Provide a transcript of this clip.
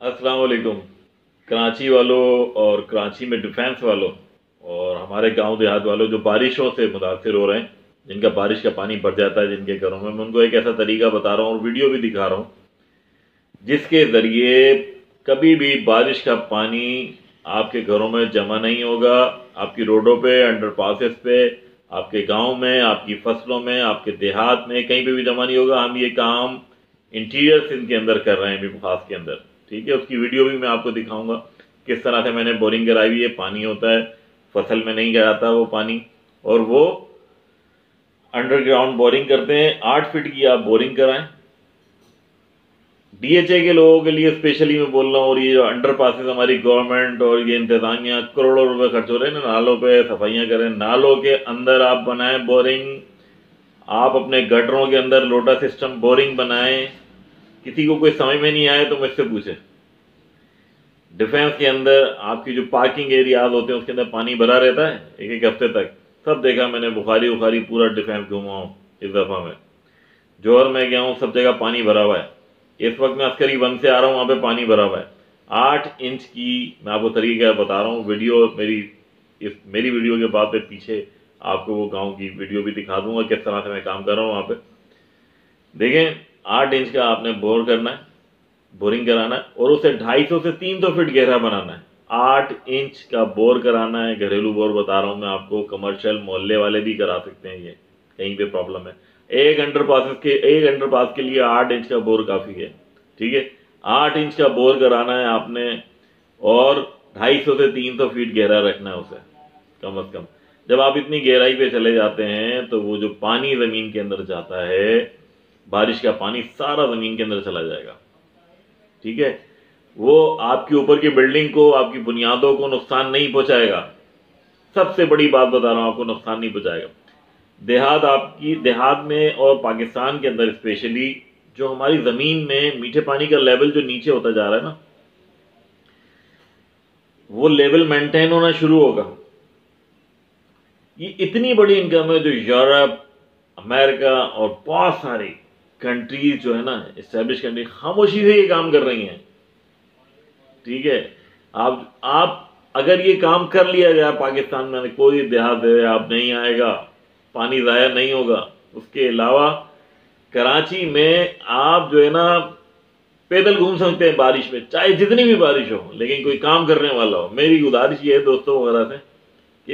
अस्सलाम वालेकुम। कराची वालों और कराची में डिफेंस वालों और हमारे गांव देहात वालों जो बारिशों से मुतासर हो रहे हैं, जिनका बारिश का पानी भर जाता है जिनके घरों में, मैं उनको एक ऐसा तरीका बता रहा हूँ और वीडियो भी दिखा रहा हूँ जिसके ज़रिए कभी भी बारिश का पानी आपके घरों में जमा नहीं होगा। आपकी रोडों पे, अंडरपासेस पे, आपके गांव में, आपकी फसलों में, आपके देहात में, कहीं पे भी जमा नहीं होगा। हम ये काम इंटीरियर सिंध के अंदर कर रहे हैं, भी खास के अंदर। ठीक है, उसकी वीडियो भी मैं आपको दिखाऊंगा किस तरह से मैंने बोरिंग कराई हुई है। पानी होता है, फसल में नहीं गिराता वो पानी, और वो अंडरग्राउंड बोरिंग करते हैं। 8 फीट की आप बोरिंग कराएं। डीएचए के लोगों के लिए स्पेशली मैं बोल रहा हूँ, और ये जो अंडर पासेस हमारी गवर्नमेंट और ये इंतजामिया करोड़ों रुपए खर्च हो रहे हैं ना, नालों पे सफाइयाँ करें, नालों के अंदर आप बनाएं बोरिंग। आप अपने गटरों के अंदर लोटा सिस्टम बोरिंग बनाएं। किसी को कोई समझ में नहीं आए तो मुझसे पूछे। डिफेंस के अंदर आपकी जो पार्किंग एरियाज होते हैं उसके अंदर पानी भरा रहता है एक एक हफ्ते तक। सब देखा मैंने, बुखारी उखारी पूरा डिफेंस घूमा हूँ इस दफ़ा में। जौहर में गया हूँ, सब जगह पानी भरा हुआ है। इस वक्त मैं अस्करी 1 से आ रहा हूँ, वहाँ पे पानी भरा हुआ है। 8 इंच की मैं आपको तरीका बता रहा हूँ। वीडियो मेरी वीडियो के बाद में पीछे आपको वो गांव की वीडियो भी दिखा दूंगा किस तरह से मैं काम कर रहा हूँ वहाँ पे। देखें, 8 इंच का आपने बोर करना है, बोरिंग कराना है, और उसे 250 से 300 फीट गहरा बनाना है। 8 इंच का बोर कराना है। घरेलू बोर बता रहा हूँ मैं आपको, कमर्शियल मोहल्ले वाले भी करा सकते हैं। ये कहीं पे प्रॉब्लम है, एक अंडरपास के लिए 8 इंच का बोर काफ़ी है। ठीक है, 8 इंच का बोर कराना है आपने, और 250 से 300 फीट गहरा रखना है उसे कम अज़ कम। जब आप इतनी गहराई पे चले जाते हैं तो वो जो पानी ज़मीन के अंदर जाता है, बारिश का पानी सारा ज़मीन के अंदर चला जाएगा। ठीक है, वो आपके ऊपर की बिल्डिंग को, आपकी बुनियादों को नुकसान नहीं पहुंचाएगा। सबसे बड़ी बात बता रहा हूं, आपको नुकसान नहीं पहुंचाएगा। देहात में और पाकिस्तान के अंदर स्पेशली, जो हमारी जमीन में मीठे पानी का लेवल जो नीचे होता जा रहा है ना, वो लेवल मेंटेन होना शुरू होगा। ये इतनी बड़ी इनकम है जो यूरोप, अमेरिका और बहुत सारी कंट्रीज जो है ना, एस्टेब्लिश कंट्री, खामोशी से ये काम कर रही हैं। ठीक है, आप अगर ये काम कर लिया जाए पाकिस्तान में, कोई देहात है आप नहीं आएगा, पानी ज़ाया नहीं होगा। उसके अलावा कराची में आप जो है ना पैदल घूम सकते हैं बारिश में, चाहे जितनी भी बारिश हो, लेकिन कोई काम करने वाला हो। मेरी गुजारिश ये है दोस्तों वगैरह से